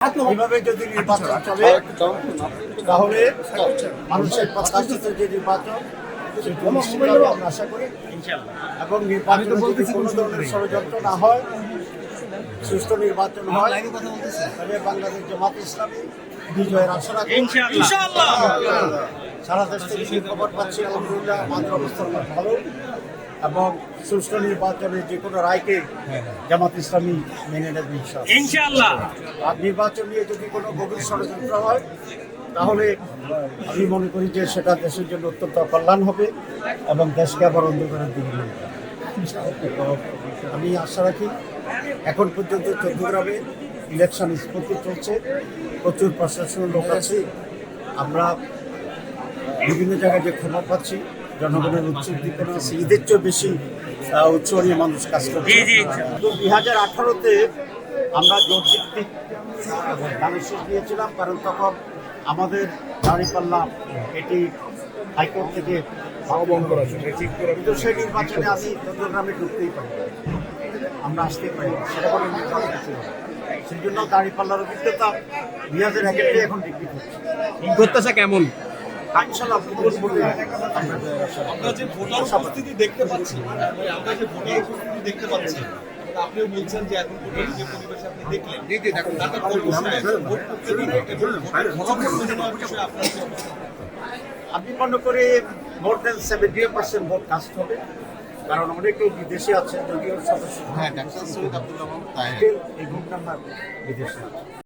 এইভাবে যদি নির্বাচন চলে তাহলে মানুষের প্রত্যাশিত যে নির্বাচন সেটি নিশ্চিত হবে আমরা আশা করি এবং নির্বাচনে যদি কোনো ধরনের ষড়যন্ত্র না হয়, সুষ্ঠু নির্বাচন হয়, তাহলে বাংলাদেশ জামাত ইসলামী বিজয়ের আশা রাখি। সারা দেশ থেকে যে খবর পাচ্ছি আলহামদুলিল্লাহ আমাদের অবস্থান ভালো এবং সুষ্ঠু নির্বাচনে যে কোনো রায়কে জামাত ইসলামী মেনে নেবে ইনশাআল্লাহ। আর নির্বাচন নিয়ে যদি কোনো গভীর ষড়যন্ত্র হয় তাহলে আমি মনে করি যে সেটা দেশের জন্য অত্যন্ত কল্যাণ হবে এবং দেশকে আবার অন্ধকারের দিকে নিয়ে যাবে। আমি আশা রাখি এখন পর্যন্ত চট্টগ্রামে ইলেকশন নিষ্পত্তি চলছে, প্রচুর প্রশাসনের লোক আছে, আমরা বিভিন্ন জায়গায় যে খবর পাচ্ছি জনগণের উচ্চদীপনা আছে, ঈদের চেয়ে বেশি উৎস নিয়ে মানুষ কাজ করছে। 2018-তে আমরা জোরভিত্তিক ধানের দিয়েছিলাম, কারণ তখন আমাদের দাঁড়িপাল্লা এটি হাইকোর্ট থেকে আহ্বান করা ছিল, কিন্তু সেই নির্বাচনে আমি চট্টগ্রামে ঢুকতেই পারি, আমরা আসতেই পারি, সেটা কোনো নির্বাচন ছিল। সেই জন্য দাঁড়িপাল্লার অভিজ্ঞতা 2001-এ এখন ডিগ্রি করছে। প্রত্যাশা কেমন? আমরা যে ভোটার উপস্থিতি দেখতে পাচ্ছি, আপনিও বলছেন যে এখন পর্যন্ত যে পরিবেশ আপনি দেখলেন, আমি মনে করি মোর দেন 70% ভোট কাস্ট হবে, কারণ অনেকেই বিদেশে আছে, যদিও সদস্য এই ভোট নাম্বার বিদেশে আছে।